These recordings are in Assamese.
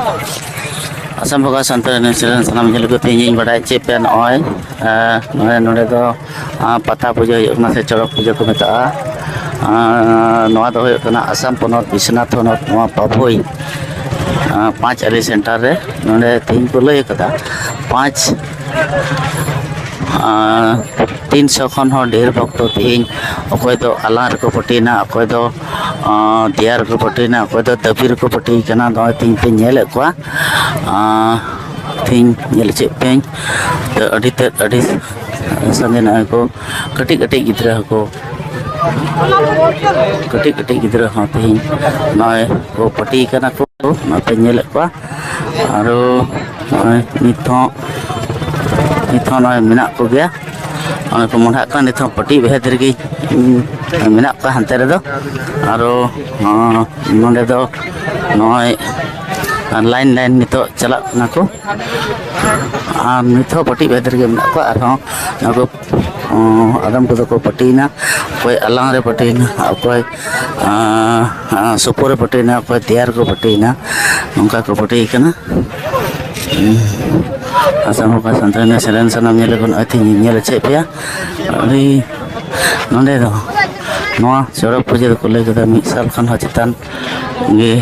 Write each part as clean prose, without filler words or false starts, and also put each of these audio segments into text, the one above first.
Asam Bangga Santai Nasional Sanam Nyelu ko tingin badai cepen oi nore do pata puja yuk na se corok puja ko meta noa do yuk kana Asam Ponot Bisnath Ponot noa Papoi 5 ali center re nore tingin ko lay kata 5 300 खन हो ढेर भक्त तीन अकोय दो अलार को पटीना अकोय दो दियार को पटीना अकोय दो दबीर को पटी कना दो तीन पे नेल को तीन नेल चे पें तो अडी संगे ना को कटी कटी गिद्रा को कटी गिद्रा हो तीन नय को पटी कना को ना पे नेल को आरो निथो नय मिना को गया और को मोढ़ा का निथो पटी बेहतर की मिना का हंते रे दो आरो नोंडे दो नय लाइन नितो चला ना को निथो पटी बेहतर के मिना को आरो ना को आदम को पटीना कोई अलांग रे पटीना कोई सुपर रे पटीना कोई तैयार को पटीना उनका को पटी कना Asam Bangga Santai Nasional Sanam Nyelu ko ati nyelu cepya ari nonde do noa corok puja ko lay kada misal kan hacitan ge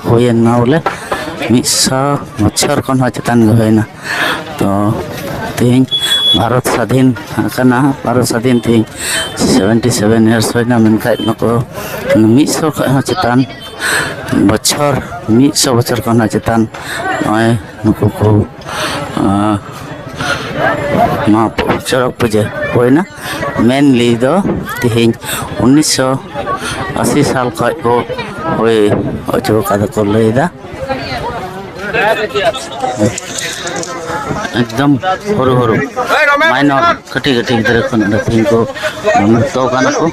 hoyen na ole misa mochar kan hacitan ge hoyna to ting Bharat Sadhin kana Bharat Sadhin ting 77 years hoyna menkai nako misa kan hacitan bocor 100 bocor kan hacitan noy nuku ko मा चरक पूजा होना मेनली दो तीन 1980 साल को होए अचो का को लेदा एकदम हरु हरु माइनर कटी कटी इधर को तीन को तो काना को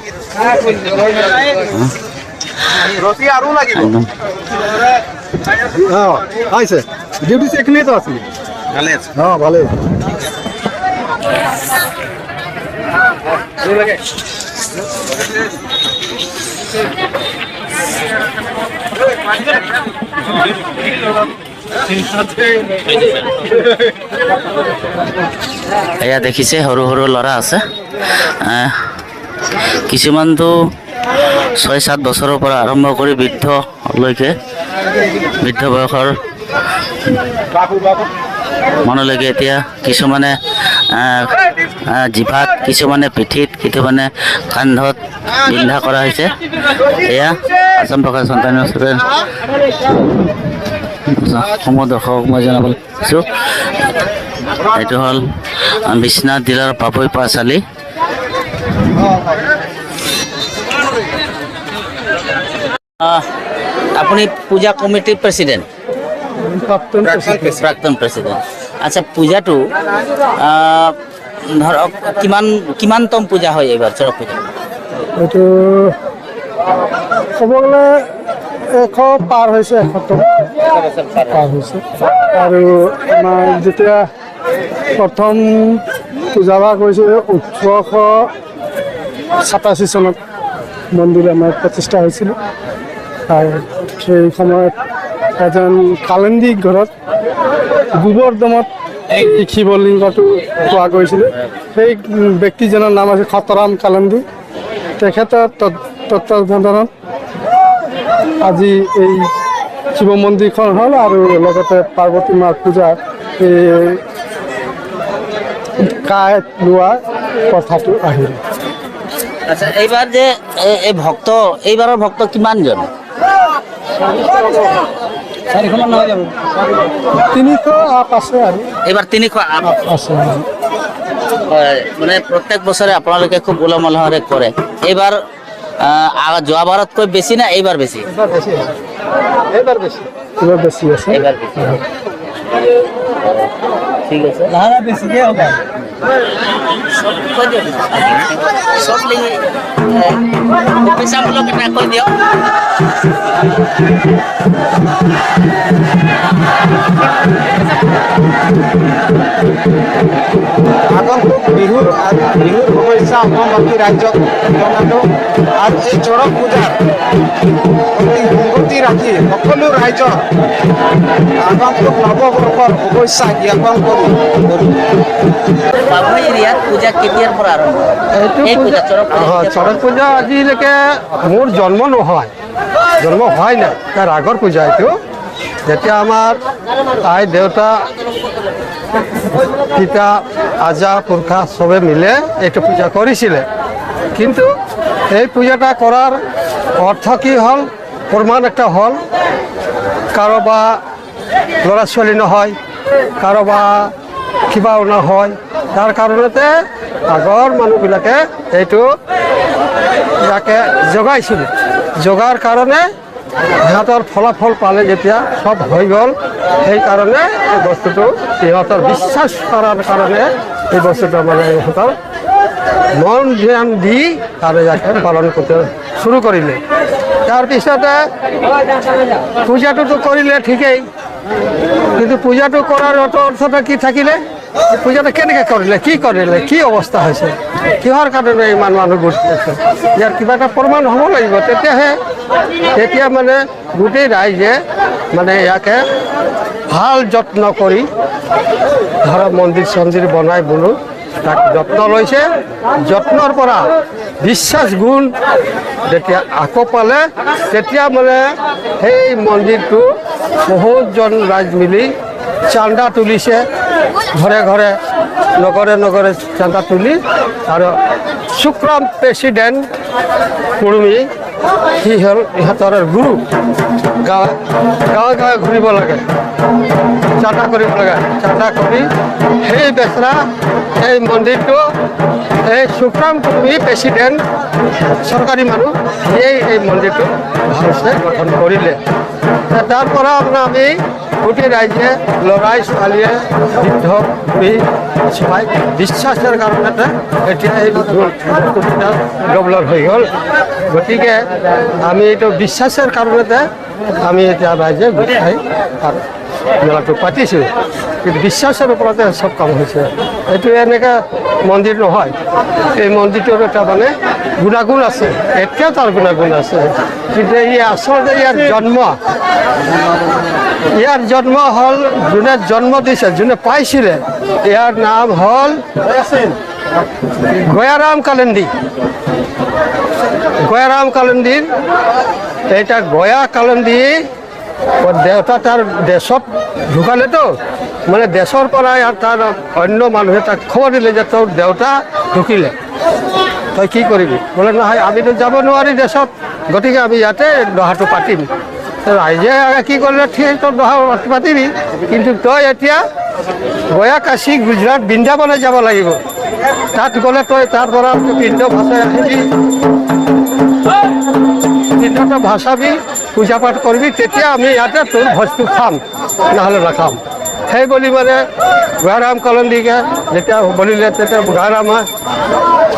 रोटी आरू लगी हां हाय से ड्यूटी से कितने तो असली ভালে আছে हां ভালো ये लगे এয়া দেখিছে হৰু হৰু লৰা আছে কিছুমান তো 6-7 বছৰৰ পৰা আৰম্ভ কৰি বৃদ্ধ লৈকে বৃদ্ধ বয়সৰ मनलगे एतिया किछुमाने जिभात किछुमाने पिठित किछुमाने कांधत बिंधा करा होइसे एया आसाम बंगा संतान नासियोनेल दर्शक मैं जनाबल एटु हल बिश्वनाथ जिलार पापई पाठशाली अपनी पूजा कमिटी प्रेसिडेंट प्राक्तन प्रेसिडेंट अच्छा पूजा तो धरक किमान तम पूजा হয় এবাৰ চৰক পূজা এটো কব গলে 100 পাৰ হইছে 100 পাৰ হইছে আৰু আমাৰ যেতিয়া প্ৰথম পূজা বা কৈছে 1887 চনত মন্দিৰ আমাৰ প্ৰতিষ্ঠা হৈছিল আৰু সেই সময়ত এজন কালেন্দি ঘৰত গোবৰ দমত শিৱলিংগটো পোৱা গৈছিল সেই ব্যক্তিজনৰ নাম আছে খতৰাম কালেন্দি তেখেতৰ তত্ত্বাৱধানত আজি এই শিৱ মন্দিৰখন হ'ল আৰু লগতে পাৰ্বতী মাৰ পূজা কায় লোৱা কথাটো আহিল আচ্ছা এইবাৰ যে এই ভক্ত এইবাৰৰ ভক্ত কিমান জন 400 নহয় যাব 300 আপ আছে আৰু এবাৰ 300 আপ আছে মানে প্ৰত্যেক বছৰে আপোনালোকে খুব উলহ-মালহেৰে কৰে এইবাৰ যোৱাবাৰতকৈ বেছি না এইবাৰ বেছি এইবাৰ বেছি আছে ঠিক আছে লাহারা বেশি কে হবে সব কই দিও সব লিখে পয়সা গুলো কেটে কই দিও আগন্তুক বিহুর সমস্যা অসমবাসী রাজ্যত জনাতো আর এই চড়ক পূজার অতি ৰাখি সকলো ৰাইজৰ আগন্তুক নৱবৰ্ষৰ শুভেচ্ছা জ্ঞাপন কৰি বাবুই এৰিয়াত পূজা কেতিয়াৰ পৰা আৰম্ভ হয়? এই পূজা চৰক পূজা চৰক পূজা আজিলৈকে মোৰ জন্ম নহয়, জন্ম হোৱাই নাই, তাৰ আগৰ পূজা এইটো। যেতিয়া আমাৰ আই দেউতা পিতা আজা পুৰখা চবে মিলে এইটো পূজা কৰিছিলে। কিন্তু এই পূজাটা কৰাৰ অৰ্থ কি হ'ল, প্ৰমাণ একটা হ'ল, কাৰোবাৰ ল'ৰা ছোৱালী নহয়, কাৰোবাৰ কিবাও নহয়, তাৰ কাৰণতে আগৰ মানুহবিলাকে এইটো ইয়াকে জগাইছিল। জগাৰ কাৰণে সিহঁতৰ ফলাফল পালে যেতিয়া চব হৈ গ'ল, সেইকাৰণে এই বস্তুটো সিহঁতৰ বিশ্বাস কৰাৰ কাৰণে এই বস্তুটো মানে ইহঁতৰ মন ধ্যান দি আৰু ইয়াকে পালন কৰতে শুৰু কৰিলে। তাৰপিছতে পূজাটোতো কৰিলে ঠিকেই, কিন্তু পূজাটো কৰাৰ অৰ্থটা কি থাকিলে, পূজাটা কেনেকৈ কৰিলে, কি অৱস্থা হৈছে, কিহৰ কাৰণে ইমান মানুহ গোট আছে, ইয়াৰ কিবা এটা প্ৰমাণ হ'ব লাগিব। তেতিয়া মানে গোটেই ৰাইজে মানে ইয়াকে ভাল যত্ন কৰি ধৰক মন্দিৰ চন্দিৰ বনাই বোলো তাক যত্ন লৈছে। যত্নৰ পৰা বিশ্বাস গুণ যেতিয়া আকৌ পালে, তেতিয়া মানে সেই মন্দিৰটো বহুতজন ৰাইজ মিলি চান্দা তুলিছে, ঘৰে ঘৰে নগৰে নগৰে চান্দা তুলি, আৰু সুক্ৰাম প্ৰেচিডেণ্ট কুৰ্মী সি হ'ল ইহঁতৰ গুৰু। গাঁৱে গাঁৱে ঘূৰিব লাগে, চান্দা কৰিব লাগে, চান্দা কৰি সেই বেচৰা এই মন্দিৰটো এই সুক্ৰাম কুৰ্মী প্ৰেচিডেণ্ট চৰকাৰী মানুহ এই মন্দিৰটো ভালছে গঠন কৰিলে। তাৰ পৰা আপোনাৰ আমি গোটেই ৰাইজে ল'ৰাই ছোৱালীয়ে বৃদ্ধ বুঢ়ী সবাই বিশ্বাসৰ কাৰণতে এতিয়া এই বস্তুটা ডেভেলপ হৈ গ'ল। গতিকে আমি এইটো বিশ্বাসৰ কাৰণতে আমি এতিয়া ৰাইজে গোটাই মেলাটো পাতিছোঁ। কিন্তু বিশ্বাসৰ ওপৰতে চব কাম হৈছে। এইটো এনেকৈ মন্দিৰ নহয়, এই মন্দিৰটোৰ এটা মানে গুণাগুণ আছে, এতিয়াও তাৰ গুণাগুণ আছে। কিন্তু ই আচলতে ইয়াৰ জন্ম হ'ল, যোনে জন্ম দিছে, যোনে পাইছিলে, ইয়াৰ নাম হ'ল গয়াৰাম কালেণ্ডি। গয়াৰাম কালেণ্ডিৰ এইটা গয়া কালেণ্ডি দেউতা তাৰ দেশত ঢুকালেতো, মানে দেশৰ পৰা তাৰ অন্য মানুহে তাক খবৰ দিলে যে তোৰ দেউতা ঢুকিলে, তই কি কৰিবি? বোলে নহয়, আমিতো যাব নোৱাৰি দেশত, গতিকে আমি ইয়াতে দহাটো পাতিম। ৰাইজে কি কৰিলে, ঠিক তোৰ দহা পাতিবি, কিন্তু তই এতিয়া গয়া, কাশী, গুজৰাট, বৃন্দাবনে যাব লাগিব। তাত গ'লে তই তাৰ পৰা পিণ্ড ভাষাই আহিবি, পিণ্ডটো ভাষাবি, পূজা পাঠ কৰিবি, তেতিয়া আমি ইয়াতে তোৰ ভোজটো খাম, নহ'লে নাখাম। সেই বুলি মানে গয়াৰাম কালেণ্ডিকে যেতিয়া বলিলে, তেতিয়া গয়াৰামে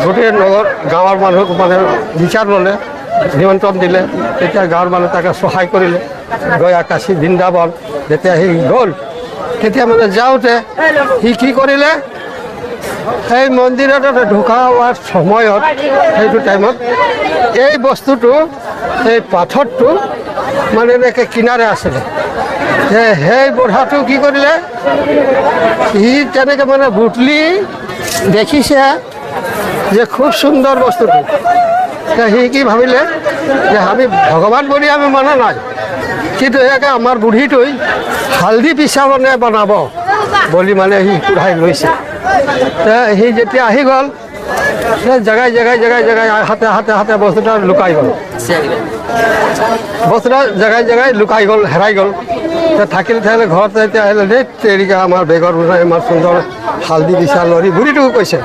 গোটেই নগৰ গাঁৱৰ মানুহক মানে বিচাৰ ল'লে, নিমন্ত্ৰণ দিলে। তেতিয়া গাঁৱৰ মানুহে তাকে সহায় কৰিলে। গয়া, কাশী, বৃন্দাবন যেতিয়া সি গ'ল, তেতিয়া মানে যাওঁতে সি কি কৰিলে, সেই মন্দিৰত ঢুকা হোৱাৰ সময়ত, সেইটো টাইমত এই বস্তুটো, এই পাথৰটো মানে এনেকৈ কিনাৰে আছিলে। সেই বুঢ়াটো কি কৰিলে, সি তেনেকৈ মানে বুটলি দেখিছে যে খুব সুন্দৰ বস্তুটো। সি কি ভাবিলে যে আমি ভগৱান বুলি আমি মনা নাই, কিন্তু এয়াকে আমাৰ বুঢ়ীটোই হালধি পিঠা বনাব বুলি মানে সি কুঢ়াই লৈছে। সি যেতিয়া আহি গ'ল, জেগাই জেগাই জেগাই জেগাই হাতে হাতে হাতে বস্তুটা লুকাই গ'ল, বস্তুটা জেগাই জেগাই লুকাই গ'ল, হেৰাই গ'ল। থাকিলে ঘৰত এতিয়া আহিলে, দেই তেৰিকা আমাৰ বেগৰ বনাই ইমান সুন্দৰ হালধি পিঠা লৰি, বুঢ়ীটোকো কৈছে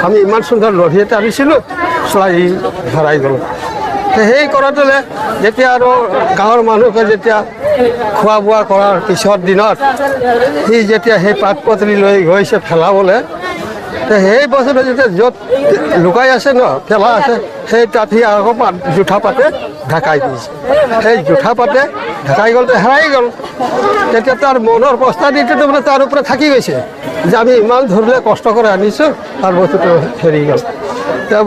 আমি ইমান সুন্দৰ লৰি এটা আনিছিলোঁ, চলাই হেৰাই গ'ল। সেই কৰাটোলে যেতিয়া আৰু গাঁৱৰ মানুহকে যেতিয়া খোৱা বোৱা কৰাৰ পিছৰ দিনত সি যেতিয়া সেই পাত পতৰি লৈ গৈছে পেলাবলৈ, সেই বস্তুটো যেতিয়া য'ত লুকাই আছে ন, পেলা আছে, সেই তাত সি আকৌ জোঠা পাতে ঢাকাই দিছে। সেই জোঠা পাতে ঢাকাই গ'ল, হেৰাই গ'ল। তেতিয়া তাৰ মনৰ প্ৰস্তাৱিটো মানে তাৰ ওপৰত থাকি গৈছে যে আমি ইমান ধৰিলে কষ্ট কৰি আনিছোঁ, তাৰ বস্তুটো হেৰি গ'ল।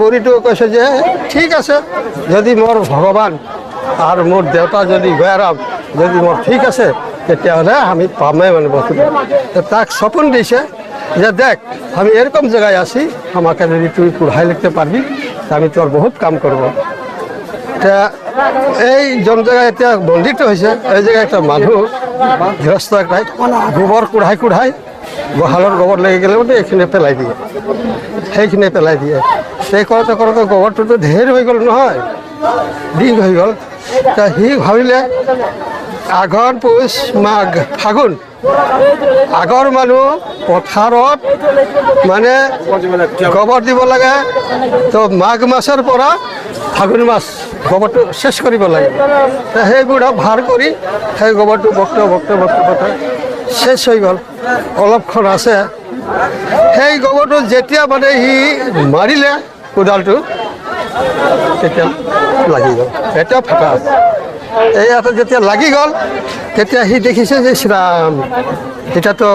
বুঢ়ীটো কৈছে যে ঠিক আছে, যদি মোৰ ভগৱান আর মোর দেউতা যদি গয়ারাম যদি মোর ঠিক আছে তেতিয়াহ'লে আমি পামেই মানে বস্তুটো তাক সপোন দিছে যে দেখ আমি এরকম জায়গায় আছি আমাকে যদি তুই পড়াই লিখতে পারবি আমি তোর বহুত কাম করব তা এই জন জায়গায় এতিয়া বন্দিত হৈছে এই জায়গায় একটা মানুহ গৃহস্থ একটাই গোবৰ কুঢ়াই গোহালৰ গোবৰ লাগি গ'লে মানে এইখিনি পেলাই দিয়ে সেইখিনি পেলাই দিয়ে সেই কৰোঁতে গোবৰটোতো ঢেৰ হৈ গ'ল নহয় দিন হৈ গ'ল তা সি ভাবিলে আঘোণ পুষ মাঘ ফাগুন আগৰ মানুহ পথাৰত মানে গোবৰ দিব লাগে তো মাঘ মাছৰ পৰা ফাগুন মাছ গোবৰটো শেষ কৰিব লাগে সেইবোৰ ভাৰ কৰি সেই গোবৰটো বক্ত শেষ হৈ গ'ল অলপখন আছে সেই গোবৰটো যেতিয়া মানে সি মাৰিলে কোদালটো তেতিয়া লাগি গ'ল এতিয়াও ফাটা আছে এই এটা যেতিয়া লাগি গ'ল তেতিয়া সি দেখিছে যে শ্ৰীৰাম এতিয়াতো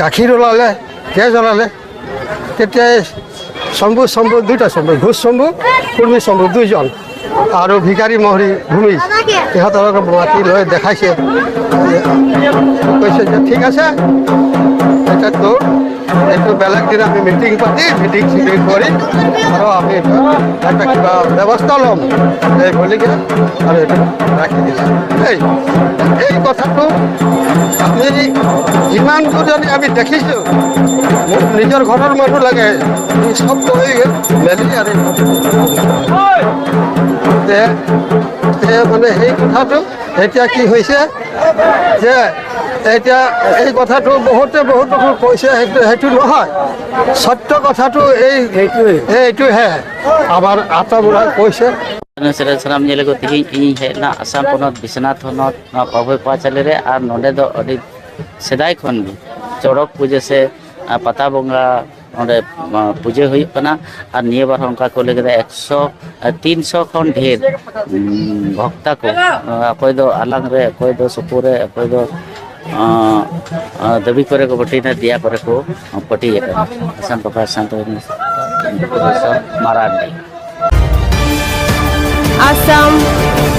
গাখীৰ ওলালে তেজ ওলালে তেতিয়া শম্ভু দুইটা শম্ভু ঘোষ শম্ভু কুৰ্মী শম্ভু দুইজন আৰু ভিকাৰী মহৰী ভূমি ইহঁতৰ মাতি লৈ দেখাইছে কৈছে যে ঠিক আছে এতিয়া তোৰ এইটো বেলেগ দিন আমি মিটিং পাতি মিটিং কৰি আৰু আমি এটা কিবা ব্যৱস্থা ল'ম এই বুলিকে আৰু এইটো ৰাখি দিছে এই কথাটো আমি ইমান যদি আমি দেখিছোঁ মোৰ নিজৰ ঘৰৰ মানুহ লাগে চব কৈ মেলি আৰু মানে সেই কথাটো এতিয়া কি হৈছে যে এতিয়া এই কথাটো বহুতে কৈছে সেইটো নহয় সত্য কথাটো এইটোহে আমাৰ আটাবোৰাই কৈছে ᱥᱮᱨᱮᱧ ᱥᱟᱱᱟᱢ ᱧᱮᱞ ᱠᱚ ᱛᱮᱦᱮᱧ ᱤᱧ ᱦᱮᱡ ᱮᱱᱟ ᱟᱥᱟᱢ ᱯᱚᱱᱚᱛ ᱵᱤᱥᱱᱟᱛ ᱦᱚᱱᱚᱛ ᱱᱚᱣᱟ ᱯᱟᱵᱷᱚᱭ ᱯᱟᱸᱪᱟᱞᱤ ᱨᱮ ᱟᱨ ᱱᱚᱰᱮ ᱫᱚ ᱟᱹᱰᱤ ᱥᱮᱫᱟᱭ ᱠᱷᱚᱱ ᱜᱮ ᱪᱚᱲᱚᱠ ᱯᱩᱡᱟᱹ ᱥᱮ ᱯᱟᱛᱟ ᱵᱚᱸᱜᱟ ᱱᱚᱰᱮ ᱯᱩᱡᱟᱹ ᱦᱩᱭᱩᱜ ᱠᱟᱱᱟ ᱟᱨ ᱱᱤᱭᱟᱹ ᱵᱟᱨ ᱦᱚᱸ ᱚᱱᱠᱟ ᱠᱚ ᱞᱟᱹᱭ ᱠᱮᱫᱟ 300 ᱠᱷᱚᱱ ᱰᱷᱮᱨ ᱵᱷᱚᱠᱛᱟ ᱠᱚ ᱚᱠᱚᱭ ᱫᱚ ᱟᱞᱟᱝ ᱨᱮ ᱚᱠᱚᱭ ᱫᱚ ᱥᱩᱯᱩᱨ ᱨᱮ ᱚᱠᱚᱭ ᱫᱚ ᱫᱟᱹᱵᱤ ᱠᱚᱨᱮ ᱠᱚ ᱯᱟᱹᱴᱤᱭᱮᱱᱟ ᱫᱮᱭᱟ ᱠᱚᱨᱮ ᱠᱚ ᱯᱟᱹᱴᱤᱭᱟᱠᱟᱱᱟ ᱟᱥᱟᱢ ᱯᱨᱚᱠᱟᱥ ᱥᱟᱱᱛᱚ মারান্ডি Assam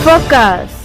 Focus.